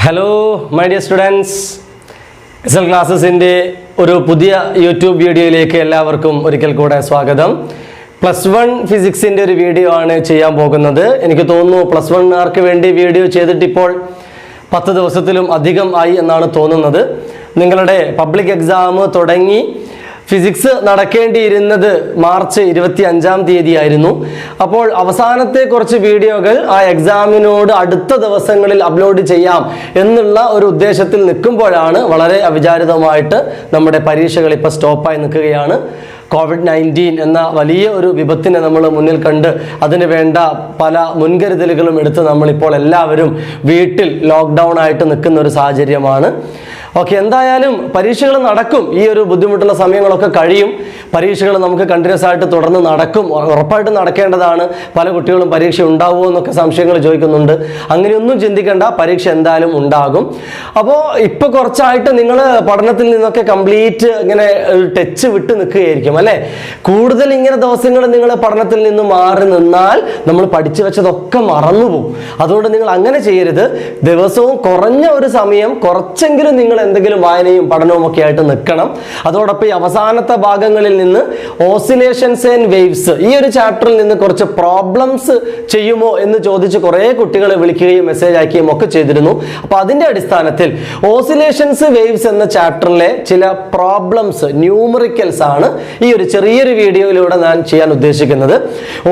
Hello my dear students, SL ക്ലാസ്സസിൻ്റെ ഒരു പുതിയ YouTube വീഡിയോയിലേക്ക് എല്ലാവർക്കും ഒരിക്കൽ കൂടെ സ്വാഗതം. +1 ഫിസിക്സിൻ്റെ ഒരു വീഡിയോ ആണ് ചെയ്യാൻ പോകുന്നത്. എനിക്ക് തോന്നുന്നു +1-കാർക്ക് വേണ്ടി വീഡിയോ ചെയ്തിട്ടിപ്പോൾ 10 ദിവസത്തിലും അധികം ആയി എന്നാണ് തോന്നുന്നത്. നിങ്ങളുടെ പബ്ലിക് എക്സാം തുടങ്ങി ഫിസിക്സ് നടക്കേണ്ടിയിരുന്നത് മാർച്ച് 25-ാം തീയതി ആയിരുന്നു. അപ്പോൾ അവസാനത്തെ കുറച്ച് വീഡിയോകൾ ആ എക്സാമിനോട് അടുത്ത ദിവസങ്ങളിൽ അപ്ലോഡ് ചെയ്യാം എന്നുള്ള ഒരു ഉദ്ദേശത്തിൽ നിൽക്കുമ്പോഴാണ് വളരെ അവിചാരിതമായിട്ട് നമ്മുടെ പരീക്ഷകൾ ഇപ്പോൾ സ്റ്റോപ്പായി നിൽക്കുകയാണ്. COVID-19 എന്ന വലിയ ഒരു വിപത്തിനെ നമ്മൾ മുന്നിൽ കണ്ട് അതിന് വേണ്ട പല മുൻകരുതലുകളും എടുത്ത് നമ്മളിപ്പോൾ എല്ലാവരും വീട്ടിൽ ലോക്ക്ഡൗൺ ആയിട്ട് നിൽക്കുന്ന ഒരു സാഹചര്യമാണ്. ഓക്കെ, എന്തായാലും പരീക്ഷകൾ നടക്കും. ഈ ഒരു ബുദ്ധിമുട്ടുള്ള സമയങ്ങളൊക്കെ കഴിയും. പരീക്ഷകൾ നമുക്ക് കണ്ടിന്യൂസ് ആയിട്ട് തുടർന്ന് നടക്കും, ഉറപ്പായിട്ട് നടക്കേണ്ടതാണ്. പല കുട്ടികളും പരീക്ഷ ഉണ്ടാവുമോ എന്നൊക്കെ സംശയങ്ങൾ ചോദിക്കുന്നുണ്ട്. അങ്ങനെയൊന്നും ചിന്തിക്കേണ്ട, പരീക്ഷ എന്തായാലും ഉണ്ടാകും. അപ്പോൾ ഇപ്പോൾ കുറച്ചായിട്ട് നിങ്ങൾ പഠനത്തിൽ നിന്നൊക്കെ കംപ്ലീറ്റ് ഇങ്ങനെ ടച്ച് വിട്ട് നിൽക്കുകയായിരിക്കും അല്ലേ. കൂടുതൽ ഇങ്ങനെ ദിവസങ്ങൾ നിങ്ങൾ പഠനത്തിൽ നിന്ന് മാറി നിന്നാൽ നമ്മൾ പഠിച്ചു വെച്ചതൊക്കെ മറന്നുപോകും. അതുകൊണ്ട് നിങ്ങൾ അങ്ങനെ ചെയ്യരുത്. ദിവസവും കുറഞ്ഞ ഒരു സമയം കുറച്ചെങ്കിലും നിങ്ങൾ എന്തെങ്കിലും വായനയും പഠനവും ഒക്കെ ആയിട്ട് നിൽക്കണം. അതോടൊപ്പം ഈ അവസാനത്തെ ഭാഗങ്ങളിൽ നിന്ന് ഓസിലേഷൻസ് ആൻഡ് വേവ്സ് ഈ ഒരു ചാപ്റ്ററിൽ നിന്ന് കുറച്ച് പ്രോബ്ലംസ് ചെയ്യുമോ എന്ന് ചോദിച്ച് കുറേ കുട്ടികൾ വിളിക്കുകയും മെസ്സേജ് അയക്കുകയും ഒക്കെ ചെയ്തിരുന്നു. അപ്പോൾ അതിൻ്റെ അടിസ്ഥാനത്തിൽ ഓസിലേഷൻസ് വേവ്സ് എന്ന ചാപ്റ്ററിലെ ചില പ്രോബ്ലംസ്, ന്യൂമറിക്കൽസ് ആണ് ഈ ഒരു ചെറിയൊരു വീഡിയോയിലൂടെ ഞാൻ ചെയ്യാൻ ഉദ്ദേശിക്കുന്നത്.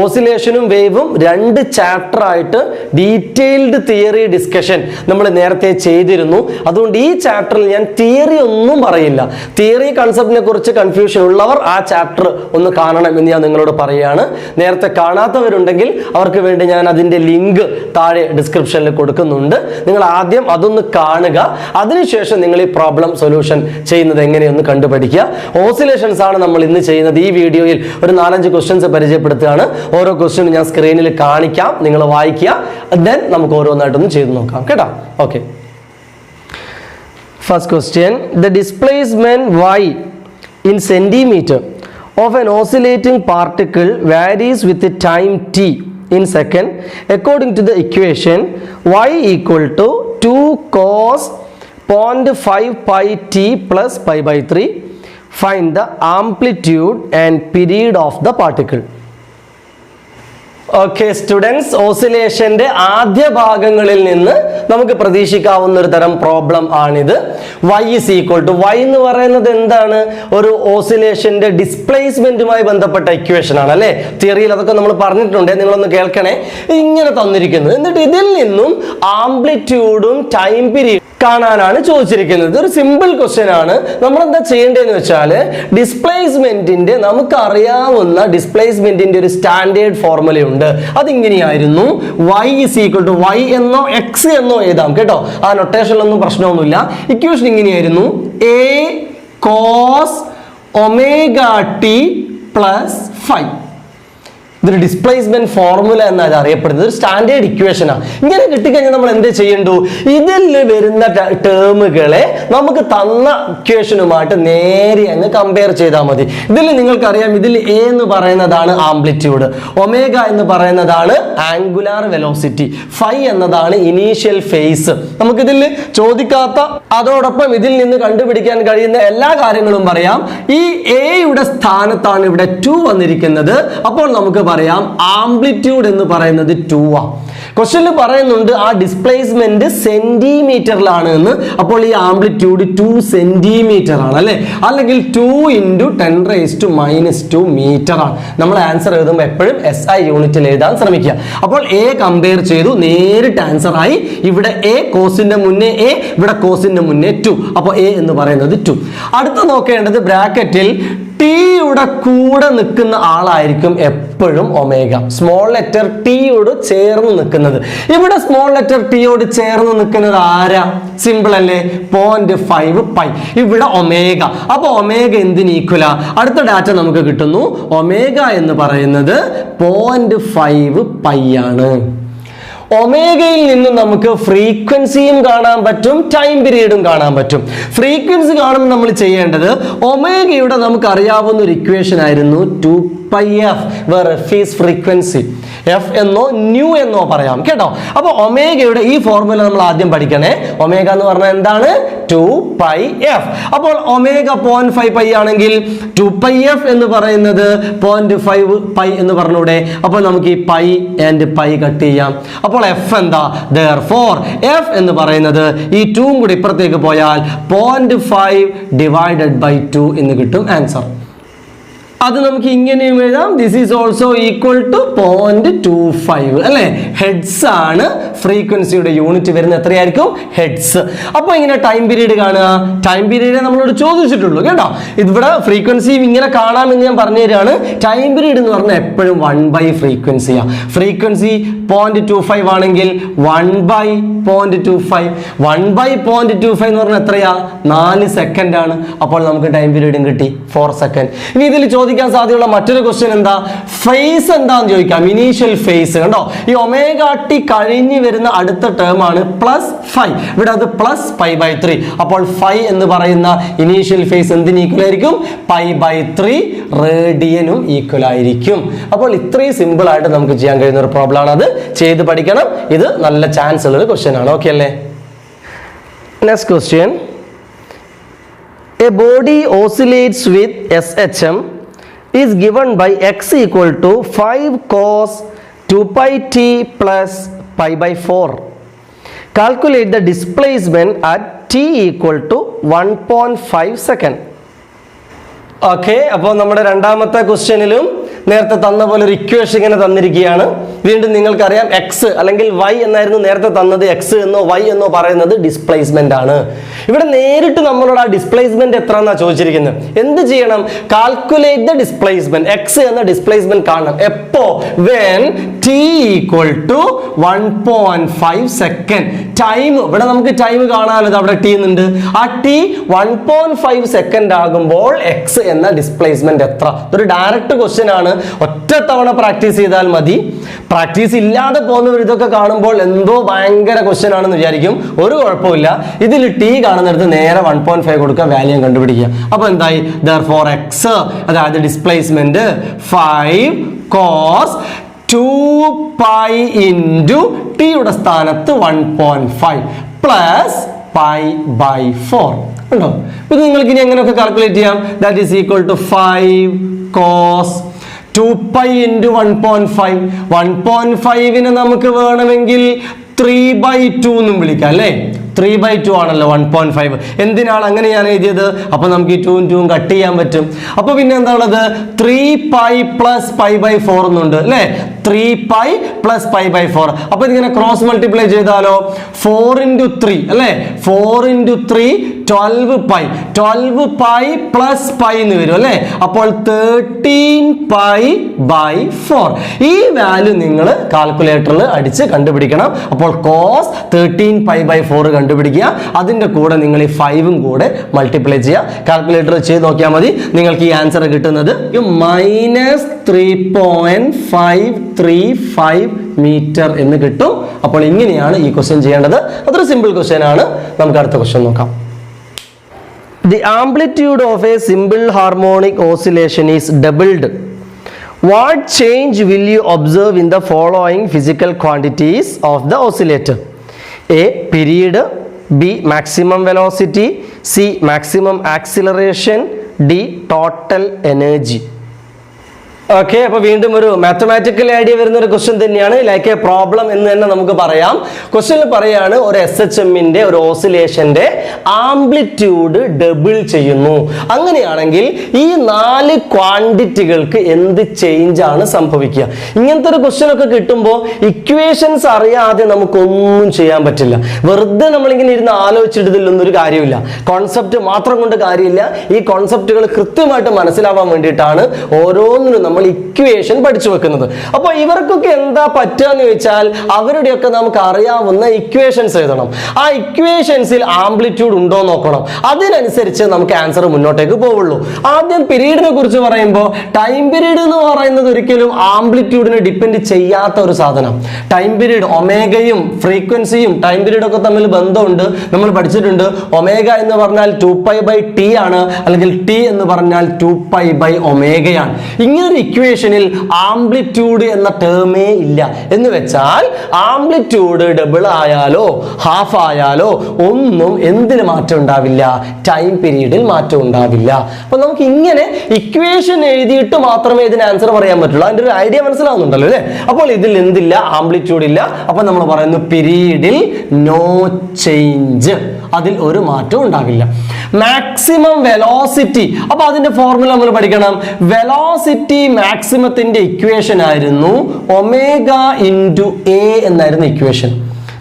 ഓസിലേഷനും വേവും 2 ചാപ്റ്റർ ആയിട്ട് ഡീറ്റെയിൽഡ് തിയറി ഡിസ്കഷൻ നമ്മൾ നേരത്തെ ചെയ്തിരുന്നു. അതുകൊണ്ട് ഈ ചാപ്റ്ററിൽ ഞാൻ തിയറി ഒന്നും പറയില്ല. തിയറി കൺസെപ്റ്റിനെ കുറിച്ച് കൺഫ്യൂഷൻ ഉള്ളവർ ആ ചാപ്റ്റർ ഒന്ന് കാണണം എന്ന് ഞാൻ നിങ്ങളോട് പറയുകയാണ്. നേരത്തെ കാണാത്തവരുണ്ടെങ്കിൽ അവർക്ക് വേണ്ടി ഞാൻ അതിൻ്റെ ലിങ്ക് താഴെ ഡിസ്ക്രിപ്ഷനിൽ കൊടുക്കുന്നുണ്ട്. നിങ്ങൾ ആദ്യം അതൊന്ന് കാണുക. അതിനുശേഷം നിങ്ങൾ ഈ പ്രോബ്ലം സൊല്യൂഷൻ ചെയ്യുന്നത് എങ്ങനെയൊന്ന് കണ്ടുപഠിക്കുക. ഓസിലേഷൻസ് ആണ് നമ്മൾ ഇന്ന് ചെയ്യുന്നത്. ഈ വീഡിയോയിൽ ഒരു 4-5 ക്വസ്റ്റ്യൻസ് പരിചയപ്പെടുത്തുകയാണ്. ഓരോ ക്വസ്റ്റ്യനും ഞാൻ സ്ക്രീനിൽ കാണിക്കാം, നിങ്ങൾ വായിക്കുക. ദെൻ നമുക്ക് ഓരോന്നായിട്ടൊന്ന് ചെയ്ത് നോക്കാം കേട്ടോ. Okay, first question, the displacement y in centimeter of an oscillating particle varies with the time t in second according to the equation y equal to 2 cos 0.5 pi t plus pi by 3. Find the amplitude and period of the particle. Okay students, ഓസിലേഷന്റെ ആദ്യ ഭാഗങ്ങളിൽ നിന്ന് നമുക്ക് പ്രതീക്ഷിക്കാവുന്ന ഒരു തരം problem ആണിത്. y is equal to, y എന്ന് പറയുന്നത് എന്താണ്? ഒരു ഓസിലേഷന്റെ ഡിസ്പ്ലേസ്മെന്റുമായി ബന്ധപ്പെട്ട ഇക്വേഷൻ ആണ് അല്ലേ. തിയറിയിൽ അതൊക്കെ നമ്മൾ പറഞ്ഞിട്ടുണ്ട്, നിങ്ങളൊന്ന് കേൾക്കണേ. ഇങ്ങനെ തന്നിരിക്കുന്നത്, എന്നിട്ട് ഇതിൽ നിന്നും ആംപ്ലിറ്റ്യൂഡും ടൈം പീരീഡ് കാണാനാണ് ചോദിച്ചിരിക്കുന്നത്. ഒരു സിമ്പിൾ ക്വസ്റ്റ്യൻ ആണ്. നമ്മൾ എന്താ ചെയ്യേണ്ടതെന്ന് വെച്ചാൽ ഡിസ്പ്ലേസ്മെന്റിന്റെ, നമുക്ക് അറിയാവുന്ന ഡിസ്പ്ലേസ്മെന്റിന്റെ ഒരു standard ഫോർമുലയുണ്ട്. അതിങ്ങനെയായിരുന്നു, y is equal to, y എന്നോ x എന്നോ എഴുതാം കേട്ടോ, ആ നൊട്ടേഷനിലൊന്നും പ്രശ്നമൊന്നുമില്ല. ഇക്വേഷൻ ഇങ്ങനെയായിരുന്നു, a cos omega t plus phi. ഇതൊരു ഡിസ്പ്ലേസ്മെന്റ് ഫോർമുല എന്നാണ് അറിയപ്പെടുന്നത്. ഒരു സ്റ്റാൻഡേർഡ് ഇക്വേഷനാണ്. ഇങ്ങനെ കിട്ടിക്കഴിഞ്ഞാൽ നമ്മൾ എന്ത് ചെയ്യണ്ടു? ഇതിൽ വരുന്ന ടേമുകളെ നമുക്ക് തന്ന ഇക്വേഷനുമായിട്ട് നേരെ അങ്ങ് കമ്പയർ ചെയ്താൽ മതി. ഇതിൽ നിങ്ങൾക്കറിയാം, ഇതിൽ എ എന്ന് പറയുന്നതാണ് ആംപ്ലിറ്റ്യൂഡ്, ഒമേഗ എന്ന് പറയുന്നതാണ് ആംഗുലാർ വെലോസിറ്റി, ഫൈ എന്നതാണ് ഇനീഷ്യൽ ഫേസ്. നമുക്കിതിൽ ചോദിക്കാത്ത, അതോടൊപ്പം ഇതിൽ നിന്ന് കണ്ടുപിടിക്കാൻ കഴിയുന്ന എല്ലാ കാര്യങ്ങളും പറയാം. ഈ എയുടെ സ്ഥാനത്താണ് ഇവിടെ 2 വന്നിരിക്കുന്നത്. അപ്പോൾ നമുക്ക് പറയാം ആംപ്ലിറ്റ്യൂഡ് എന്ന് പറയുന്നത് 2 ആ. ക്വസ്റ്റ്യനിൽ പറയുന്നുണ്ട് ആ ഡിസ്പ്ലേസ്മെന്റ് സെന്റിമീറ്ററിലാണ് എന്ന്. അപ്പോൾ ഈ ആംപ്ലിറ്റ്യൂഡ് 2 സെന്റിമീറ്റർ ആണ് അല്ലെ, അല്ലെങ്കിൽ 2 × 10⁻⁻² മീറ്റർ ആണ്. നമ്മൾ ആൻസർ എഴുതുമ്പോൾ എപ്പോഴും SI യൂണിറ്റിൽ എഴുതാൻ ശ്രമിക്കുക. അപ്പോൾ എ കമ്പയർ ചെയ്തു, നേരിട്ട് ആൻസർ ആയി. ഇവിടെ എ കോസിന്റെ മുന്നേ എ, ഇവിടെ കോസിന്റെ മുന്നേ 2. അപ്പോൾ എ എന്ന് പറയുന്നത് 2. അടുത്ത നോക്കേണ്ടത് ബ്രാക്കറ്റിൽ ടിയുടെ കൂടെ നിൽക്കുന്ന ആളായിരിക്കും എപ്പോഴും ഒമേഗ. സ്മോൾ ലെറ്റർ ടിയോട് ചേർന്ന് നിൽക്കുന്നത്. ഇവിടെ സ്മോൾ ലെറ്റർ ടിയോട് ചേർന്ന് നിൽക്കുന്നത് ആരാ? സിമ്പിൾ അല്ലേ, 0.5 പൈ. ഇവിടെ ഒമേഗ. അപ്പൊ ഒമേഗ എന്തിന് ഈക്വലാ? അടുത്ത ഡാറ്റ നമുക്ക് കിട്ടുന്നു. ഒമേഗ എന്ന് പറയുന്നത് 0.5 പൈ ആണ്. ഒമേഗയിൽ നിന്നും നമുക്ക് ഫ്രീക്വൻസിയും കാണാൻ പറ്റും, ടൈം പീരീഡും കാണാൻ പറ്റും. ഫ്രീക്വൻസി കാണുമ്പോൾ നമ്മൾ ചെയ്യേണ്ടത്, ഒമേഗയുടെ നമുക്ക് അറിയാവുന്ന ഒരു ഇക്വേഷൻ ആയിരുന്നു 2πf, where f is frequency. F എന്നോ ന്യൂ എന്നോ പറയാം കേട്ടോ. അപ്പോൾ ഒമേഗയുടെ ഈ ഫോർമുല നമ്മൾ ആദ്യം പഠിക്കണേ. ഒമേഗ എന്ന് പറഞ്ഞാൽ എന്താണ്? 2πf. അപ്പോൾ ഒമേഗ 0.5 പൈ ആണെങ്കിൽ 2πf എന്ന് പറയുന്നത് 0.5 പൈ എന്ന് പറഞ്ഞൂടെ. അപ്പോൾ നമുക്ക് ഈ പൈ ആൻഡ് പൈ കട്ട് ചെയ്യാം. അപ്പോൾ എഫ് എന്താ? therefore എഫ് എന്ന് പറയുന്നത് ഈ 2 കൂടി ഇപ്പുറത്തേക്ക് പോയാൽ 0.5 ഡിവൈഡഡ് ബൈ 2 എന്ന് കിട്ടും ആൻസർ. അത് നമുക്ക് ഇങ്ങനെയും എഴുതാം. This is also equal to 0.25 അല്ലേ? ഹെഡ്സ് ആണ് ഫ്രീക്വൻസിയുടെ യൂണിറ്റ് വരുന്നത്. എത്രയായിരിക്കും? ഹെഡ്സ്. അപ്പോൾ ഇങ്ങനെ ടൈം പീരീഡ് കാണുക. ടൈം പീരീഡ് നമ്മളോട് ചോദിച്ചിട്ടുള്ളൂ കേട്ടോ. ഇവിടെ ഫ്രീക്വൻസി ഇങ്ങനെ കാണാമെന്ന് ഞാൻ പറഞ്ഞു തരികയാണ്. ടൈം പീരീഡ് എന്ന് പറഞ്ഞാൽ എപ്പോഴും 1/, ഫ്രീക്വൻസിയാണ്. ഫ്രീക്വൻസി 0.25 ആണെങ്കിൽ 1/0.25. 1/0.25 എന്ന് പറഞ്ഞാൽ എത്രയാ? 4 സെക്കൻഡ് ആണ്. അപ്പോൾ നമുക്ക് ടൈം പീരീഡും കിട്ടി 4 സെക്കൻഡ്. ഇനി ഇതിൽ ചോദിക്കാൻ സാധ്യതയുള്ള മറ്റൊരു ക്വസ്റ്റ്യൻ എന്താ? ഫേസ് എന്താന്ന് ചോദിക്കാം. ഇനീഷ്യൽ ഫേസ് കണ്ടോ. ഈ ഒമേഗ ടി കഴിഞ്ഞ് വരുന്ന അടുത്ത ടേം ആണ് +5. ഇവിടെ അത് +π/3. അപ്പോൾ 5 എന്ന് പറയുന്ന ഇനീഷ്യൽ ഫേസ് എന്തിന് ഈക്വൽ ആയിരിക്കും? π/3 റേഡിയനും ഈക്വൽ ആയിരിക്കും. അപ്പോൾ ഇത്രയും സിമ്പിൾ ആയിട്ട് നമുക്ക് ചെയ്യാൻ കഴിയുന്ന ഒരു പ്രോബ്ലം ആണ്. അത് ചെയ്ത് പഠിക്കണം. ഇത് നല്ല ചാൻസ് ഉള്ള ഒരു ക്വസ്റ്റ്യൻ ആണ്. ഓക്കെ അല്ലേ? Next question. A body oscillates with SHM is given by x equal to 5 cos 2πt plus π/4. Calculate the displacement at t equal to 1.5 second. Okay, അപ്പോൾ നമ്മുടെ രണ്ടാമത്തെ ക്വസ്റ്റ്യനിലും നേരത്തെ തന്ന പോലെ ഒരു ഇക്വേഷൻ ഇങ്ങനെ തന്നിരിക്കുകയാണ്. വീണ്ടും നിങ്ങൾക്കറിയാം എക്സ് അല്ലെങ്കിൽ വൈ എന്നായിരുന്നു നേരത്തെ തന്നത്. എക്സ് എന്നോ വൈ എന്നോ പറയുന്നത് ഡിസ്പ്ലേസ്മെന്റ് ആണ്. ഇവിടെ നേരിട്ട് നമ്മളോട് ആ ഡിസ്പ്ലേസ്മെന്റ് എത്ര എന്നാ ചോദിച്ചിരിക്കുന്നത്. എന്ത് ചെയ്യണം? Calculate the displacement. എക്സ് എന്ന ഡിസ്പ്ലേസ്മെന്റ് കാണണം. എപ്പോ? When t equal to 1.5 second. Time ഇവിടെ നമുക്ക് ടൈം കാണാമല്ലോ. അവിടെ ടി എന്നുണ്ട്. ആ ടി 1.5 സെക്കൻഡ് ആകുമ്പോൾ എക്സ് എന്ന ഡിസ്പ്ലേസ്മെന്റ് എത്ര? ഇതൊരു ഡയറക്റ്റ് ക്വസ്റ്റ്യൻ ആണ്. ഒറ്റ തവണ പ്രാക്ടീസ് ചെയ്താൽ മതി. പ്രാക്ടീസ് ഇല്ലാതെ പോകുന്നവർ ഇതൊക്കെ കാണുമ്പോൾ എന്തോ ഭയങ്കര ക്വസ്റ്റ്യൻ ആണെന്ന് വിചാരിക്കും. ഒരു കുഴപ്പമില്ല. ഇതിൽ ടി കാണുന്നിടത്ത് നേരെ 1.5 കൊടുക്കുക, വാല്യൂ കണ്ടുപിടിക്കുക. അപ്പൊ എന്തായി? therefore x അതായത് ഡിസ്പ്ലേസ്മെന്റ് 5 cos 2π into t യുടെ സ്ഥാനത്ത് 1.5 പ്ലസ് π/4 ഉണ്ടോ? ഇത് നിങ്ങൾക്ക് ഇനി എങ്ങനെയൊക്കെ കാൽക്കുലേറ്റ് ചെയ്യാം? That is equal to 5 cos 2π into 1.5. 1.5നെ നമുക്ക് വേണമെങ്കിൽ 3/2 എന്നും വിളിക്കാം അല്ലേ? 3/2 ആണല്ലോ 1.5. എന്തിനാണ് അങ്ങനെ ഞാൻ എഴുതിയത്? അപ്പൊ നമുക്ക് ഈ 2 ഉം കട്ട് ചെയ്യാൻ പറ്റും. അപ്പൊ പിന്നെ എന്താണുള്ളത്? 3π plus π/4 എന്നുണ്ട് അല്ലേ? 3π plus π/4. അപ്പൊ ഇതിങ്ങനെ ക്രോസ് മൾട്ടിപ്ലൈ ചെയ്താലോ? 4 into 3 അല്ലേ? 4 into 3 12π. 12π plus π എന്ന് വരും അല്ലേ? അപ്പോൾ 13π/4. ഈ വാല്യൂ നിങ്ങൾ കാൽക്കുലേറ്ററിൽ അടിച്ച് കണ്ടുപിടിക്കണം. അപ്പോൾ cos 13π/4 കണ്ടുപിടിക്കുക. അതിന്റെ കൂടെ നിങ്ങൾ ഈ 5 കൂടെ മൾട്ടിപ്ലൈ ചെയ്യുക. കാൽക്കുലേറ്റർ ചെയ്ത് നോക്കിയാൽ മതി. നിങ്ങൾക്ക് ഈ ആൻസർ കിട്ടുന്നത് -3.535 മീറ്റർ എന്ന് കിട്ടും. അപ്പോൾ ഇങ്ങനെയാണ് ഈ ക്വസ്റ്റ്യൻ ചെയ്യേണ്ടത്. അതൊരു സിമ്പിൾ ക്വസ്റ്റ്യൻ ആണ്. നമുക്ക് അടുത്ത ക്വസ്റ്റ്യൻ നോക്കാം. The amplitude of a simple harmonic oscillation is doubled. What change will you observe in the following physical quantities of the oscillator? A. Period. B. Maximum velocity. C. Maximum acceleration. D. Total energy. Okay, അപ്പൊ വീണ്ടും ഒരു mathematical idea വരുന്ന ഒരു question തന്നെയാണ്. Like A problem എന്ന് തന്നെ നമുക്ക് പറയാം. ക്വസ്റ്റ്യനിൽ പറയാണ് ഒരു SHMന്റെ ഒരു ഓസിലേഷന്റെ ആംപ്ലിറ്റ്യൂഡ് ഡബിൾ ചെയ്യുന്നു. അങ്ങനെയാണെങ്കിൽ ഈ 4 ക്വാണ്ടിറ്റികൾക്ക് എന്ത് ചേഞ്ച് ആണ് സംഭവിക്കുക? ഇങ്ങനത്തെ ഒരു ക്വസ്റ്റ്യൻ ഒക്കെ കിട്ടുമ്പോൾ ഇക്വേഷൻസ് അറിയാതെ നമുക്കൊന്നും ചെയ്യാൻ പറ്റില്ല. വെറുതെ നമ്മളിങ്ങനെ ഇരുന്ന് ആലോചിച്ചിട്ട് ഇതിലൊന്നും ഒരു കാര്യമില്ല. കോൺസെപ്റ്റ് മാത്രം കൊണ്ട് കാര്യമില്ല. ഈ കോൺസെപ്റ്റുകൾ കൃത്യമായിട്ട് മനസ്സിലാവാൻ വേണ്ടിയിട്ടാണ് ഓരോന്നിനും നമ്മൾ ഇക്വേഷൻ പഠിച്ചു വെക്കുന്നത്. അപ്പോൾ ഇവർക്കൊക്കെ എന്താ പറ്റുക എന്ന് ചോദിച്ചാൽ അവരുടെയൊക്കെ നമുക്ക് അറിയാവുന്ന ഇക്വേഷൻസ് എഴുതണം. ആ ഇക്വേഷൻസിൽ ആംപ്ലിറ്റ്യൂഡ് ഉണ്ടോ നോക്കണം. അതിനനുസരിച്ച് നമുക്ക് ആൻസർ മുന്നോട്ടേക്ക് പോവുള്ളൂ. ആദ്യം പീരീഡിനെ കുറിച്ച് പറയുമ്പോൾ ടൈം പീരീഡ് എന്ന് പറയുന്നത് ഒരിക്കലും ആംപ്ലിറ്റ്യൂഡിനെ ഡിപ്പെൻഡ് ചെയ്യാത്ത ഒരു സാധനം. ടൈം പീരീഡ് ഒമേഗയും ഫ്രീക്വൻസിയും ടൈം പീരീഡ് ഒക്കെ തമ്മിൽ ബന്ധമുണ്ട്. നമ്മൾ പഠിച്ചിട്ടുണ്ട്. ഒമേഗ എന്ന് പറഞ്ഞാൽ 2π/t ആണ്, അല്ലെങ്കിൽ t എന്ന് പറഞ്ഞാൽ 2π/ω. ഇങ്ങനൊരു ഇക്വേഷനിൽ ആംപ്ലിറ്റ്യൂഡ് എന്ന ടേമേ ഇല്ല. എന്ന് വെച്ചാൽ ആംപ്ലിറ്റ്യൂഡ് ഡബിൾ ആയാലോ ഹാഫ് ആയാലോ ഒന്നും എന്തിന് മാറ്റം ഉണ്ടാവില്ല, ടൈം പീരീഡിൽ മാറ്റം ഉണ്ടാവില്ല. അപ്പൊ നമുക്ക് ഇങ്ങനെ ഇക്വേഷൻ എഴുതിയിട്ട് മാത്രമേ ഇതിന് ആൻസർ പറയാൻ പറ്റുള്ളൂ. അതിന്റെ ഒരു ഐഡിയ മനസ്സിലാവുന്നുണ്ടല്ലോ അല്ലേ? അപ്പോൾ ഇതിൽ എന്തില്ല, ആംപ്ലിറ്റ്യൂഡ് ഇല്ല. അപ്പൊ നമ്മൾ പറയുന്നു പീരീഡിൽ നോ ചേഞ്ച്, അതിൽ ഒരു മാറ്റവും ഉണ്ടാവില്ല. മാക്സിമം വെലോസിറ്റി, അപ്പൊ അതിന്റെ ഫോർമുല നമ്മൾ പഠിക്കണം. വെലോസിറ്റി മാക്സിമത്തിന്റെ ഇക്വേഷൻ ആയിരുന്നു ഒമേഗ ഇൻറ്റു എ എന്നായിരുന്നു ഇക്വേഷൻ.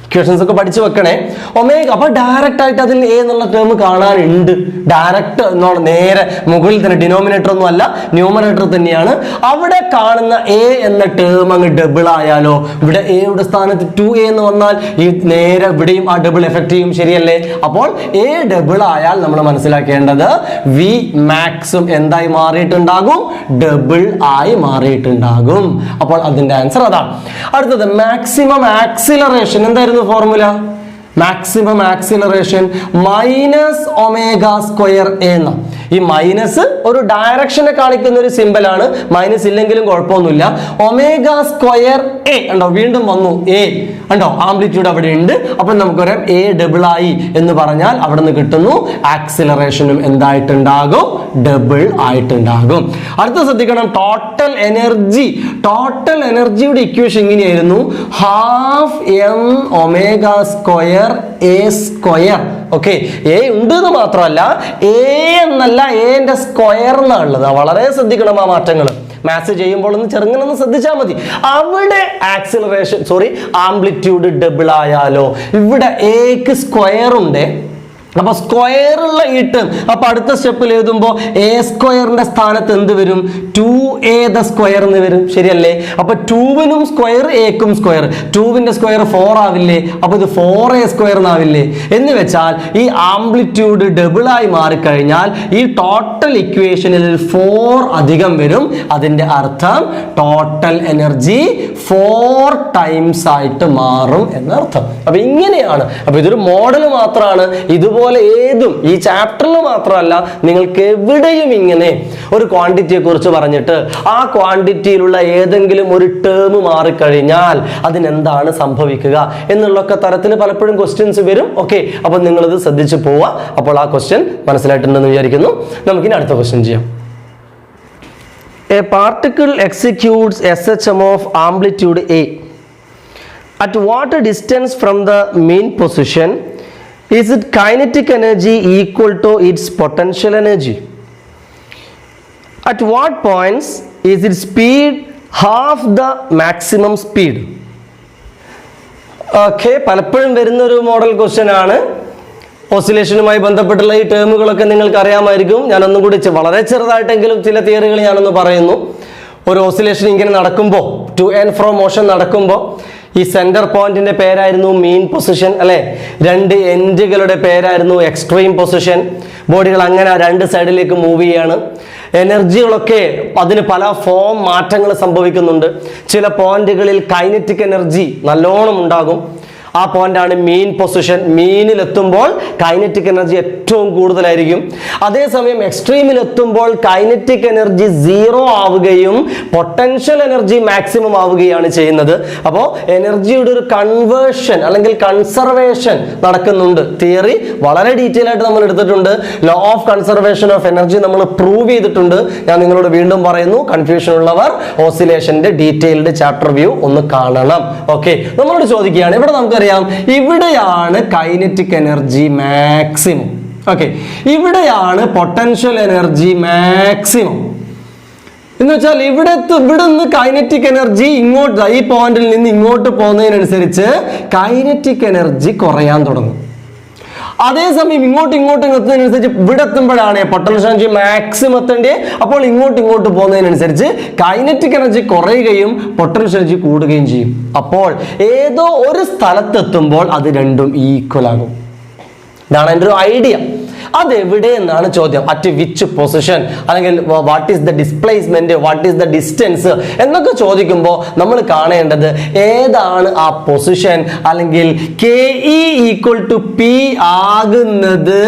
ഇക്വേഷൻസ് ഒക്കെ പഠിച്ചു വെക്കണേ. ഒമേഗ, അപ്പൊ ഡയറക്റ്റ് ആയിട്ട് അതിൽ എ എന്നുള്ള ടേം കാണാനുണ്ട്. ഡയറക്റ്റ് എന്നുള്ള നേരെ മുകളിൽ തന്നെ, ഡിനോമിനേറ്റർ ഒന്നും അല്ല, ന്യൂമറേറ്റർ തന്നെയാണ്. അവിടെ കാണുന്ന എ എന്ന ടേം അങ്ങ് ഡബിൾ ആയാലോ, ഇവിടെ എയുടെ സ്ഥാനത്ത് 2a എന്ന് വന്നാൽ ഈ നേരെ ഇവിടെയും ആ ഡബിൾ എഫക്ട് ചെയ്യും, ശരിയല്ലേ? അപ്പോൾ എ ഡബിൾ ആയാൽ നമ്മൾ മനസ്സിലാക്കേണ്ടത് വി മാക്സും എന്തായി മാറിയിട്ടുണ്ടാകും, ഡബിൾ ആയി മാറിയിട്ടുണ്ടാകും. അപ്പോൾ അതിന്റെ ആൻസർ അതാണ്. അടുത്തത് മാക്സിമം ആക്സിലറേഷൻ എന്തായിരുന്നു formula? Maximum acceleration minus omega square A എന്ന. ഈ മൈനസ് ഒരു ഡയറക്ഷനെ കാണിക്കുന്ന ഒരു സിമ്പൽ ആണ്, മൈനസ് ഇല്ലെങ്കിലും കുഴപ്പമൊന്നുമില്ല. ഒമേഗ സ്ക്വയർ എ ഉണ്ടോ, വീണ്ടും വന്നു എ ഉണ്ടോ, ആംപ്ലിറ്റ്യൂഡ് അവിടെ ഉണ്ട്. അപ്പൊ നമുക്കറിയാം എ ഡബിൾ ആയി എന്ന് പറഞ്ഞാൽ അവിടെ നിന്ന് കിട്ടുന്നു ആക്സിലറേഷനും എന്തായിട്ടുണ്ടാകും, ഡബിൾ ആയിട്ടുണ്ടാകും. അടുത്ത ശ്രദ്ധിക്കണം, ടോട്ടൽ എനർജി. ടോട്ടൽ എനർജിയുടെ ഇക്വേഷൻ ഇങ്ങനെയായിരുന്നു, half M omega square A square. Okay, A ഉണ്ട് എന്ന് മാത്രമല്ല എ എന്നല്ല എന്റെ സ്ക്വയർ എന്നുള്ളത്. വളരെ ശ്രദ്ധിക്കണം ആ മാറ്റങ്ങൾ. മാത്സ് ചെയ്യുമ്പോൾ ഒന്ന് ചെറുങ്ങനെ ശ്രദ്ധിച്ചാൽ മതി. അവിടെ ആക്സിലറേഷൻ ആംപ്ലിറ്റ്യൂഡ് ഡബിൾ ആയാലോ, ഇവിടെ എക്ക് സ്ക്വയർ ഉണ്ട്. അപ്പൊ സ്ക്വയർ ഉള്ള ഈ ടേം, അപ്പൊ അടുത്ത സ്റ്റെപ്പിൽ എഴുതുമ്പോൾ എ സ്ക്വയറിന്റെ സ്ഥാനത്ത് എന്ത് വരും, 2a ദ സ്ക്വയർ എന്ന് വരും, ശരിയല്ലേ? അപ്പൊ 2വിനും സ്ക്വയർ എക്കും സ്ക്വയർ, 2വിന്റെ സ്ക്വയർ 4 ആവില്ലേ? അപ്പൊ ഇത് 4a സ്ക്വയർ എന്നാവില്ലേ? എന്ന് വെച്ചാൽ ഈ ആംപ്ലിറ്റ്യൂഡ് ഡബിൾ ആയി മാറിക്കഴിഞ്ഞാൽ ഈ ടോട്ടൽ ഇക്വേഷനിൽ 4 അധികം വരും. അതിന്റെ അർത്ഥം ടോട്ടൽ എനർജി 4 ടൈംസ് ആയിട്ട് മാറും എന്നർത്ഥം. അപ്പൊ ഇങ്ങനെയാണ്. അപ്പൊ ഇതൊരു മോഡൽ മാത്രമാണ്. ഇതുപോലെ ഏതും ഈ ചാപ്റ്ററിൽ മാത്രമല്ല, നിങ്ങൾക്ക് എവിടെയും ഇങ്ങനെ ഒരു ക്വാണ്ടിറ്റിയെ കുറിച്ച് പറഞ്ഞിട്ട് ആ ക്വാണ്ടിറ്റിയിലുള്ള ഏതെങ്കിലും ഒരു ടേം മാറിക്കഴിഞ്ഞാൽ അതിനെന്താണ് സംഭവിക്കുക എന്നുള്ളൊക്കെ തരത്തിൽ പലപ്പോഴും ക്വസ്റ്റ്യൻസ് വരും. ഓക്കെ, അപ്പൊ നിങ്ങളിത് ശ്രദ്ധിച്ചു പോവുക. അപ്പോൾ ആ ക്വസ്റ്റ്യൻ മനസ്സിലായിട്ടുണ്ടെന്ന് വിചാരിക്കുന്നു. നമുക്കിനി അടുത്ത ക്വസ്റ്റ്യൻ ചെയ്യാം. A particle executes SHM of amplitude A. At what distance from the mean position is its kinetic energy equal to its potential energy? At what points is its speed half the maximum speed? Okay, പലപ്പോഴും വരുന്ന ഒരു model question ആണ്. ഓസിലേഷനുമായി ബന്ധപ്പെട്ടുള്ള ഈ ടേമുകളൊക്കെ നിങ്ങൾക്ക് അറിയാമായിരിക്കും. ഞാനൊന്നും കൂടി വളരെ ചെറുതായിട്ടെങ്കിലും ചില തിയറികൾ ഞാനൊന്ന് പറയുന്നു. ഒരു ഓസിലേഷൻ ഇങ്ങനെ നടക്കുമ്പോൾ, ടു ആൻഡ് ഫ്രോ മോഷൻ നടക്കുമ്പോൾ, ഈ സെന്റർ പോയിന്റിന്റെ പേരായിരുന്നു മീൻ പൊസിഷൻ അല്ലെ? 2 എൻഡുകളുടെ പേരായിരുന്നു എക്സ്ട്രീം പൊസിഷൻ. ബോഡികൾ അങ്ങനെ 2 സൈഡിലേക്ക് മൂവ് ചെയ്യാണ്. എനർജികളൊക്കെ അതിന് പല ഫോം മാറ്റങ്ങൾ സംഭവിക്കുന്നുണ്ട്. ചില പോയിന്റുകളിൽ കൈനറ്റിക് എനർജി നല്ലോണം ഉണ്ടാകും. ആ പോയിന്റാണ് മീൻ പൊസിഷൻ. മീനിൽ എത്തുമ്പോൾ കൈനറ്റിക് എനർജി ഏറ്റവും കൂടുതലായിരിക്കും. അതേസമയം എക്സ്ട്രീമിൽ എത്തുമ്പോൾ കൈനറ്റിക് എനർജി 0 ആവുകയും പൊട്ടൻഷ്യൽ എനർജി മാക്സിമം ആവുകയാണ് ചെയ്യുന്നത്. അപ്പോൾ എനർജിയുടെ ഒരു കൺവേർഷൻ അല്ലെങ്കിൽ കൺസർവേഷൻ നടക്കുന്നുണ്ട്. തിയറി വളരെ ഡീറ്റെയിൽ ആയിട്ട് നമ്മൾ എടുത്തിട്ടുണ്ട്. Law of conservation of energy നമ്മൾ പ്രൂവ് ചെയ്തിട്ടുണ്ട്. ഞാൻ നിങ്ങളോട് വീണ്ടും പറയുന്നു, കൺഫ്യൂഷൻ ഉള്ളവർ ഓസിലേഷന്റെ ഡീറ്റെയിൽഡ് ചാപ്റ്റർ വ്യൂ ഒന്ന് കാണണം. ഓക്കെ, നമ്മളോട് ചോദിക്കുകയാണ്, ഇവിടെ നമുക്കറിയാം ഇവിടെയാണ് കൈനറ്റിക് എനർജി മാക്സിമം. ഓക്കെ, ഇവിടെയാണ് പൊട്ടൻഷ്യൽ എനർജി മാക്സിമം. എന്ന് വെച്ചാൽ ഇവിടെ നിന്ന് കൈനറ്റിക് എനർജി ഇങ്ങോട്ട്, ഈ പോയിന്റിൽ നിന്ന് ഇങ്ങോട്ട് പോകുന്നതിനനുസരിച്ച് കൈനറ്റിക് എനർജി കുറയാൻ തുടങ്ങും. അതേസമയം ഇങ്ങോട്ട് എത്തുന്നതിനനുസരിച്ച് ഇവിടെ എത്തുമ്പോഴാണ് പൊട്ടൻഷ്യൽ എനർജി മാക്സിമം എത്തേണ്ടത്. അപ്പോൾ ഇങ്ങോട്ട് പോകുന്നതിനനുസരിച്ച് കൈനറ്റിക് എനർജി കുറയുകയും പൊട്ടൻഷ്യൽ എനർജി കൂടുകയും ചെയ്യും. അപ്പോൾ ഏതോ ഒരു സ്ഥലത്തെത്തുമ്പോൾ അത് രണ്ടും ഈക്വൽ ആകും. ഇതാണ് എൻ്റെ ഒരു ഐഡിയ. അതെവിടെ എന്നാണ് ചോദ്യം. അറ്റ് വിച്ച് പൊസിഷൻ, അല്ലെങ്കിൽ what is the displacement, what is the distance എന്നൊക്കെ ചോദിക്കുമ്പോൾ നമ്മൾ കാണേണ്ടത് ഏതാണ് ആ പൊസിഷൻ, അല്ലെങ്കിൽ KE ഈക്വൽ ടു P ആകുന്നത്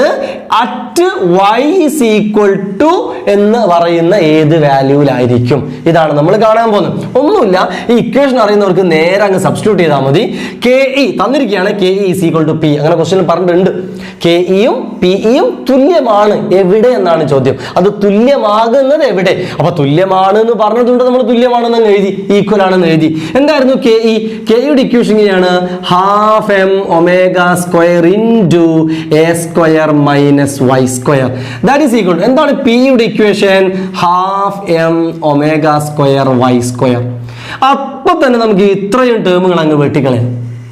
at y is equal to എന്ന് പറയുന്ന ഏത് വാല്യൂവിലായിരിക്കും. ഇതാണ് നമ്മൾ കാണാൻ പോകുന്നത്. ഒന്നുമില്ല, ഈ ഇക്വേഷൻ അറിയുന്നവർക്ക് നേരെ അങ്ങ് സബ്സ്റ്റിറ്റ്യൂട്ട് ചെയ്താൽ മതി. KE തന്നിരിക്കുകയാണ്, KE is equal to P. അങ്ങനെ ക്വസ്റ്റ്യൻ പറഞ്ഞിട്ടുണ്ട്. KEയും PEയും തുല്യമാണ് എവിടെ എന്നാണ് ചോദ്യം. അത് തുല്യമാകുന്നത് എവിടെ? അപ്പൊ തുല്യമാണ് എന്ന് പറഞ്ഞിട്ടുണ്ട്, നമ്മൾ തുല്യമാണെന്ന് എഴുതി, ഈക്വൽ ആണെന്ന് എഴുതി. എന്തായിരുന്നു KEയുടെ ഇക്വേഷൻ ഇങ്ങനെയാണ്, half m omega square into a square minus y square that is equal. എന്താണ് Pയുടെ equation? Half m omega square y square. അപ്പൊ തന്നെ നമുക്ക് ഇത്രയും ടേമുകൾ അങ്ങ് വെട്ടിക്കളയാം.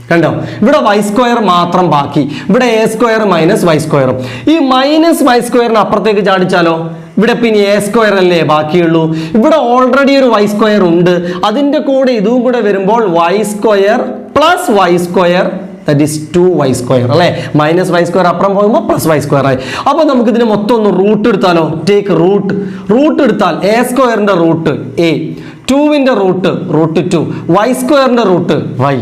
കണ്ടോ, ഇവിടെ y സ്ക്വയർ മാത്രം ബാക്കി, ഇവിടെ a സ്ക്വയർ മൈനസ് y സ്ക്വയറും. ഈ മൈനസ് y സ്ക്വയറിന് അപ്പുറത്തേക്ക് ചാടിച്ചാലോ, ഇവിടെ പിന്നെ a സ്ക്വയർ അല്ലേ ബാക്കിയുള്ളൂ. ഇവിടെ ഓൾറെഡി ഒരു y സ്ക്വയർ ഉണ്ട്, അതിന്റെ കൂടെ ഇതും കൂടെ വരുമ്പോൾ y square plus y square that is 2y square അല്ലേ. മൈനസ് y സ്ക്വയർ അപ്പുറം പോകുമ്പോൾ പ്ലസ് y സ്ക്വയർ ആയി. അപ്പൊ നമുക്ക് ഇതിന് മൊത്തം ഒന്ന് റൂട്ട് എടുത്താലോ. ടേക്ക് റൂട്ട് എടുത്താൽ a സ്ക്വയറിന്റെ റൂട്ട് a, 2ന്റെ റൂട്ട് 2, y സ്ക്വയറിന്റെ റൂട്ട് y.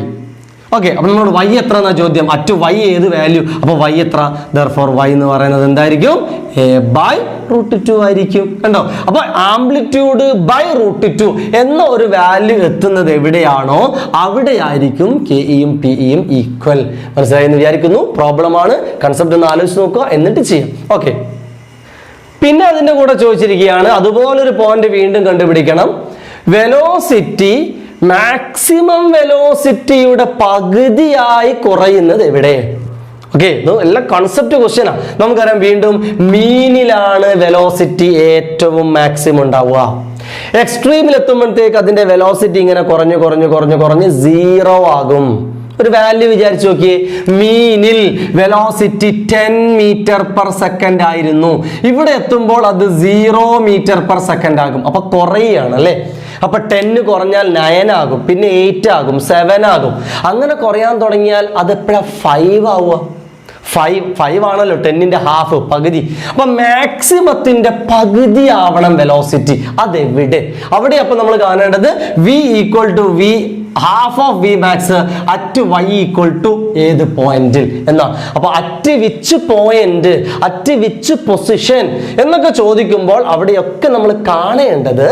ഓക്കെ, അപ്പൊ നമ്മളോട് y എത്ര എന്നാ ചോദ്യം. അറ്റ് y ഏത് വാല്യൂ, അപ്പൊ y എത്ര? therefore y എന്ന് പറയുന്നത് എന്തായിരിക്കും? a/√2 ആയിരിക്കും. കണ്ടോ, അപ്പൊ ആംപ്ലിറ്റ്യൂഡ് √2 എന്ന ഒരു വാല്യൂ എത്തുന്നത് എവിടെയാണോ അവിടെ ആയിരിക്കും KEയും PEയും ഈക്വൽ. മനസ്സിലായി എന്ന് വിചാരിക്കുന്നു. പ്രോബ്ലം ആണ്, കൺസെപ്റ്റ് ഒന്ന് ആലോചിച്ച് നോക്കുക, എന്നിട്ട് ചെയ്യാം. ഓക്കെ, പിന്നെ അതിന്റെ കൂടെ ചോദിച്ചിരിക്കുകയാണ്, അതുപോലൊരു പോയിന്റ് വീണ്ടും കണ്ടുപിടിക്കണം. വെലോസിറ്റി മാക്സിമം വെലോസിറ്റിയുടെ പകുതിയായി കുറയുന്നത് എവിടെ? ഓക്കെ, എല്ലാം കൺസെപ്റ്റ് ക്വസ്റ്റ്യനാ. നമുക്കറിയാം, വീണ്ടും മീനിലാണ് വെലോസിറ്റി ഏറ്റവും മാക്സിമം ഉണ്ടാവുക. എക്സ്ട്രീമിൽ എത്തുമ്പോഴത്തേക്ക് അതിന്റെ വെലോസിറ്റി ഇങ്ങനെ കുറഞ്ഞ് 0 ആകും. ഒരു വാല്യൂ വിചാരിച്ചു നോക്കിയേ, മീനിൽ വെലോസിറ്റി 10 മീറ്റർ പെർ സെക്കൻഡ് ആയിരുന്നു, ഇവിടെ എത്തുമ്പോൾ അത് 0 മീറ്റർ പെർ സെക്കൻഡ് ആകും. അപ്പൊ കുറയാണ് അല്ലേ. അപ്പൊ 10 കുറഞ്ഞാൽ 9 ആകും, പിന്നെ 8 ആകും, 7 ആകും. അങ്ങനെ കുറയാൻ തുടങ്ങിയാൽ അത് എപ്പോഴാ 5 ആവുക? 5 ആണല്ലോ 10ന്റെ ഹാഫ്, പകുതി. അപ്പൊ മാക്സിമത്തിന്റെ പകുതി ആവണം വെലോസിറ്റി. അതെവിടെ? അവിടെ അപ്പൊ നമ്മൾ കാണേണ്ടത് v equal to v half of v max at y equal to ഏത് പോയിന്റിൽ എന്നാ. അപ്പൊ at which point, at which position എന്നൊക്കെ ചോദിക്കുമ്പോൾ അവിടെയൊക്കെ നമ്മൾ കാണേണ്ടത്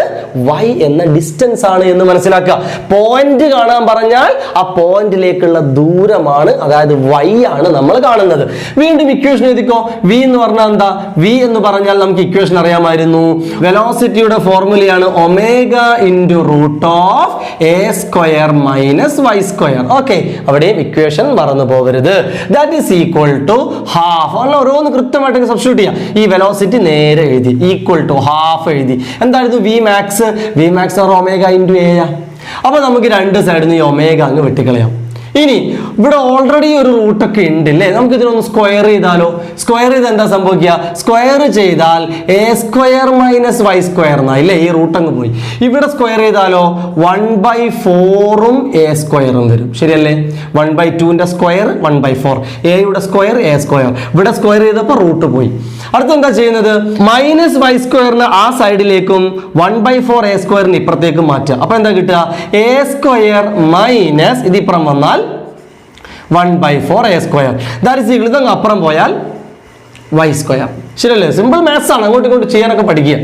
y എന്ന ഡിസ്റ്റൻസ് ആണ് എന്ന് മനസ്സിലാക്കുക. പോയിന്റ് കാണാൻ പറഞ്ഞാൽ ആ പോയിന്റിലേക്കുള്ള ദൂരമാണ്, അതായത് y ആണ് നമ്മൾ കാണുന്നത്. വീണ്ടും ഇക്വേഷൻ എഴുതിക്കോ. v എന്ന് പറഞ്ഞാൽ എന്താ? v എന്ന് പറഞ്ഞാൽ നമുക്ക് ഇക്വേഷൻ അറിയാമായിരുന്നു. വെലോസിറ്റിയുടെ ഫോർമുലയാണ് omega into root of a square minus y square. Okay, അവിടെ ഇക്വേഷൻ മറന്നു പോകരുത്. That is equal to half. അല്ല, ഓരോന്ന് കൃത്യമായിട്ട് സബ്സ്റ്റിറ്റ്യൂട്ട് ചെയ്യാം. ഈ വെലോസിറ്റി നേരെ എഴുതി, ഈക്വൽ ടു ഹാഫ് എഴുതി. എന്തായിരുന്നു v max omega into a. അപ്പൊ നമുക്ക് രണ്ട് സൈഡിൽ നിന്ന് ഈ ഒമേഗ അങ്ങ് വെട്ടിക്കളയാം. ഇനി ഇവിടെ ഓൾറെഡി ഒരു റൂട്ടൊക്കെ ഉണ്ട് അല്ലേ, നമുക്ക് ഇതിനൊന്ന് സ്ക്വയർ ചെയ്താലോ. സ്ക്വയർ ചെയ്ത് എന്താ സംഭവിക്കുക? സ്ക്വയർ ചെയ്താൽ a square minus y square എന്നായില്ലേ, ഈ റൂട്ട് അങ്ങ് പോയി. ഇവിടെ സ്ക്വയർ ചെയ്താലോ 1/4ഉം a സ്ക്വയറും വരും, ശരിയല്ലേ. 1/2ന്റെ സ്ക്വയർ 1/4, aയുടെ സ്ക്വയർ a സ്ക്വയർ. ഇവിടെ സ്ക്വയർ ചെയ്തപ്പോൾ റൂട്ട് പോയി. അടുത്ത എന്താ ചെയ്യുന്നത്? മൈനസ് y സ്ക്വയറിന് ആ സൈഡിലേക്കും 1/4 a സ്ക്വയറിന് ഇപ്പുറത്തേക്കും മാറ്റുക. അപ്പൊ എന്താ കിട്ടുക? a സ്ക്വയർ മൈനസ് ഇതിപ്പുറം വന്നാൽ 1/4 a square. That is equal, ഇതങ്ങ് അപ്പുറം പോയാൽ y സ്ക്വയർ. ശരിയല്ലേ? സിമ്പിൾ മാത്സ് ആണ്, അങ്ങോട്ട് ഇങ്ങോട്ട് ചെയ്യാനൊക്കെ പഠിക്കുക.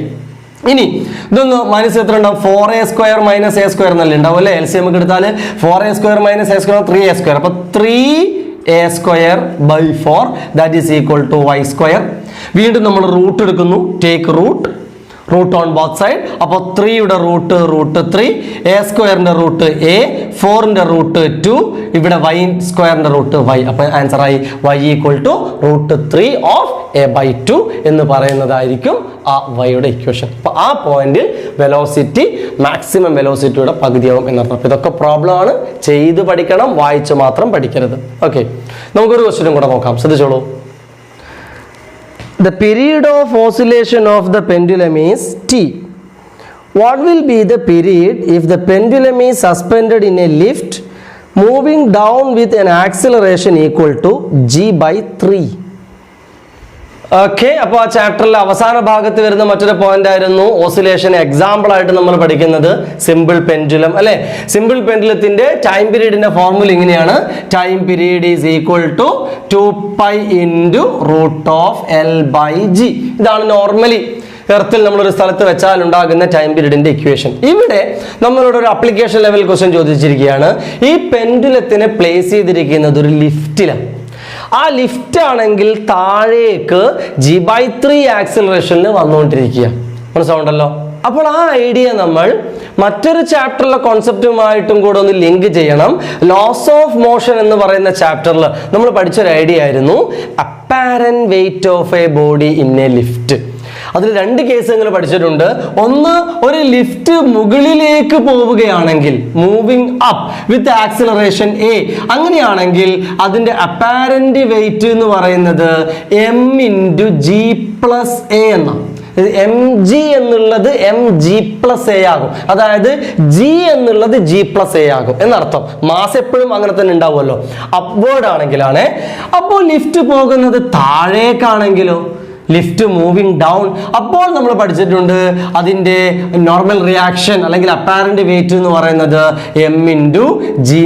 ഇനി ഇതൊന്ന് മൈനസ് എത്ര ഉണ്ടാവും? 4a square minus a square എന്നല്ലേ ഉണ്ടാവും അല്ലേ. LCM ഒക്കെ എടുത്താൽ 4a square minus a square 3a square. അപ്പൊ 3a square by 4 that is equal to y square. വീണ്ടും നമ്മൾ റൂട്ട് എടുക്കുന്നു. Take root on both side. അപ്പോൾ 3യുടെ റൂട്ട് 3, a സ്ക്വയറിന്റെ റൂട്ട് a, 4ന്റെ റൂട്ട് 2, ഇവിടെ y സ്ക്വയറിന്റെ റൂട്ട് y. അപ്പോൾ ആൻസർ ആയി y ഈക്വൽ ടു √3 ഓഫ് a/2 എന്ന് പറയുന്നതായിരിക്കും ആ വൈയുടെ ഇക്വേഷൻ. അപ്പോൾ ആ പോയിന്റിൽ വെലോസിറ്റി മാക്സിമം വെലോസിറ്റിയുടെ പകുതിയാവും എന്നർത്ഥം. അപ്പോൾ ഇതൊക്കെ പ്രോബ്ലം ആണ്, ചെയ്ത് പഠിക്കണം, വായിച്ച് മാത്രം പഠിക്കരുത്. ഓക്കെ, നമുക്കൊരു ക്വസ്റ്റ്യനും കൂടെ നോക്കാം, ശ്രദ്ധിച്ചോളൂ. The period of oscillation of the pendulum is t. What will be the period if the pendulum is suspended in a lift moving down with an acceleration equal to g/3? Okay, അപ്പോൾ ആ ചാപ്റ്ററിലെ അവസാന ഭാഗത്ത് വരുന്ന മറ്റൊരു point ആയിരുന്നു oscillation example ആയിട്ട് നമ്മൾ പഠിക്കുന്നത് സിമ്പിൾ പെൻഡുലം അല്ലെ. സിമ്പിൾ പെൻഡുലത്തിന്റെ ടൈം പീരീഡിന്റെ ഫോർമുല ഇങ്ങനെയാണ്: time period is equal to 2π into √L/g. ഇതാണ് നോർമലി എർത്തിൽ നമ്മളൊരു സ്ഥലത്ത് വെച്ചാൽ ഉണ്ടാകുന്ന ടൈം പീരീഡിന്റെ ഇക്വേഷൻ. ഇവിടെ നമ്മളോട് ഒരു അപ്ലിക്കേഷൻ ലെവൽ ക്വസ്റ്റ്യൻ ചോദിച്ചിരിക്കുകയാണ്. ഈ പെൻഡുലത്തിനെ പ്ലേസ് ചെയ്തിരിക്കുന്നത് ഒരു ലിഫ്റ്റിലാണ്. ആ ലിഫ്റ്റ് ആണെങ്കിൽ താഴേക്ക് g/3 ആക്സിലറേഷനിൽ വന്നുകൊണ്ടിരിക്കുക. മനസ്സിലാവുണ്ടല്ലോ. അപ്പോൾ ആ ഐഡിയ നമ്മൾ മറ്റൊരു ചാപ്റ്ററിലെ കോൺസെപ്റ്റുമായിട്ടും കൂടെ ഒന്ന് ലിങ്ക് ചെയ്യണം. ലോസ് ഓഫ് മോഷൻ എന്ന് പറയുന്ന ചാപ്റ്ററിൽ നമ്മൾ പഠിച്ചൊരു ഐഡിയ ആയിരുന്നു apparent weight of A body in A lift. അതിൽ രണ്ട് കേസ് നിങ്ങൾ പഠിച്ചിട്ടുണ്ട്. ഒന്ന്, ഒരു ലിഫ്റ്റ് മുകളിലേക്ക് പോവുകയാണെങ്കിൽ moving up with acceleration a, അങ്ങനെയാണെങ്കിൽ അതിന്റെ അപ്പാരന്റ് വെയിറ്റ് എന്ന് പറയുന്നത് m × g+a എന്നാണ്. mg എന്നുള്ളത് mg+a ആകും. അതായത് g എന്നുള്ളത് g+a ആകും എന്നർത്ഥം. മാസ് എപ്പോഴും അങ്ങനെ തന്നെ ഉണ്ടാവുമല്ലോ. അപ്വേർഡ് ആണെങ്കിലാണ്. അപ്പോൾ ലിഫ്റ്റ് പോകുന്നത് താഴേക്കാണെങ്കിലോ, ലിഫ്റ്റ് മൂവിങ് ഡൗൺ, അപ്പോൾ നമ്മൾ പഠിച്ചിട്ടുണ്ട് അതിൻ്റെ നോർമൽ റിയാക്ഷൻ അല്ലെങ്കിൽ അപ്പാരന്റ് വെയിറ്റ് എന്ന് പറയുന്നത് m × g-a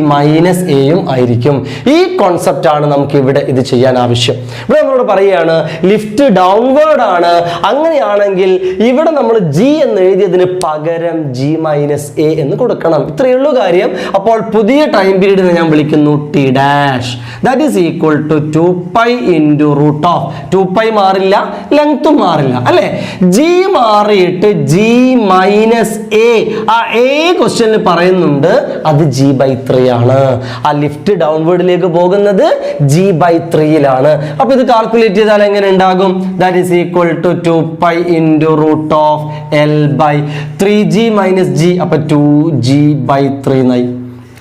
ആയിരിക്കും. ഈ കോൺസെപ്റ്റ് ആണ് നമുക്ക് ഇവിടെ ഇത് ചെയ്യാൻ ആവശ്യം. ഇവിടെ നമ്മളോട് പറയുകയാണ് ലിഫ്റ്റ് ഡൗൺവേർഡ് ആണ്. അങ്ങനെയാണെങ്കിൽ ഇവിടെ നമ്മൾ g എന്ന് എഴുതിയതിന് പകരം g-a എന്ന് കൊടുക്കണം. ഇത്രയേ ഉള്ളൂ കാര്യം. അപ്പോൾ പുതിയ ടൈം പീരീഡിനെ ഞാൻ വിളിക്കുന്നു t dash. That is equal to 2π into √2π മാറില്ല, ലെങ്ത് മാറില്ല അല്ലെ. ജി മാറിയിട്ട് g-a. ആ a ക്വസ്റ്റ്യനിൽ പറയുന്നുണ്ട് അത് g/3 ആണ്. ആ ലിഫ്റ്റ് ഡൗൺവേർഡിലേക്ക് പോകുന്നത് g/3യിലാണ്. അപ്പൊ ഇത് കാൽക്കുലേറ്റ് ചെയ്താൽ എങ്ങനെ ഉണ്ടാകും? That is equal to 2π into √L/3g - g. അപ്പൊ 2g/3 എന്നായി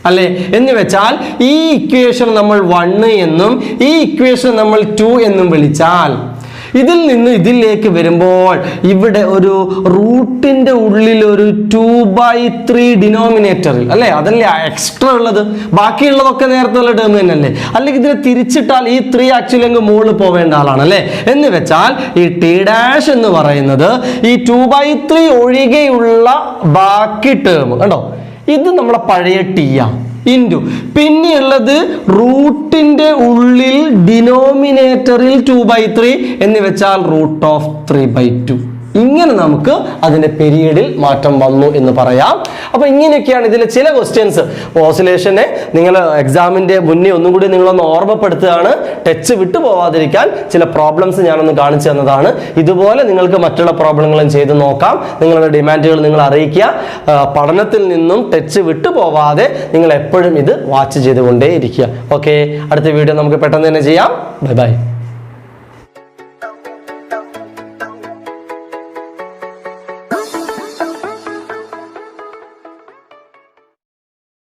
അല്ലെ. എന്ന് വെച്ചാൽ ഈ ഇക്വേഷൻ നമ്മൾ 1 എന്നും ഈ ഇക്വേഷൻ നമ്മൾ 2 എന്നും വിളിച്ചാൽ, ഇതിൽ നിന്ന് ഇതിലേക്ക് വരുമ്പോൾ ഇവിടെ ഒരു റൂട്ടിന്റെ ഉള്ളിൽ ഒരു 2/3 ഡിനോമിനേറ്ററിൽ അല്ലെ, അതല്ലേ എക്സ്ട്രാ ഉള്ളത്. ബാക്കിയുള്ളതൊക്കെ നേരത്തെ ഉള്ള ടേം തന്നെയല്ലേ. അല്ലെങ്കിൽ ഇതിനെ തിരിച്ചിട്ടാൽ ഈ 3 ആക്ച്വലി അങ്ങ് മുകളിൽ പോവേണ്ട ആളാണ് അല്ലെ. എന്ന് വെച്ചാൽ ഈ t dash എന്ന് പറയുന്നത് ഈ 2/3 ഒഴികെയുള്ള ബാക്കി ടേം കണ്ടോ, ഇത് നമ്മളെ പഴയ ടി ആണ്. ഇൻറ്റു പിന്നെയുള്ളത് റൂട്ടിന്റെ ഉള്ളിൽ ഡിനോമിനേറ്ററിൽ 2/3 എന്ന് വെച്ചാൽ √3/2. ഇങ്ങനെ നമുക്ക് അതിന്റെ പീരീഡിൽ മാറ്റം വന്നു എന്ന് പറയാം. അപ്പൊ ഇങ്ങനെയൊക്കെയാണ് ഇതിലെ ചില ക്വസ്റ്റ്യൻസ്. ഓസിലേഷനെ നിങ്ങൾ എക്സാമിന്റെ മുന്നേ ഒന്നും കൂടി നിങ്ങളൊന്ന് ഓർമ്മപ്പെടുത്തുകയാണ്. ടച്ച് വിട്ടു പോവാതിരിക്കാൻ ചില പ്രോബ്ലംസ് ഞാനൊന്ന് കാണിച്ചു തന്നതാണ്. ഇതുപോലെ നിങ്ങൾക്ക് മറ്റുള്ള പ്രോബ്ലങ്ങളും ചെയ്ത് നോക്കാം. നിങ്ങളുടെ ഡിമാൻഡുകൾ നിങ്ങൾ അറിയിക്കുക. പഠനത്തിൽ നിന്നും ടച്ച് വിട്ടു പോവാതെ നിങ്ങൾ എപ്പോഴും ഇത് വാച്ച് ചെയ്തുകൊണ്ടേ ഇരിക്കുക. ഓക്കെ, അടുത്ത വീഡിയോ നമുക്ക് പെട്ടെന്ന് തന്നെ ചെയ്യാം. Bye bye.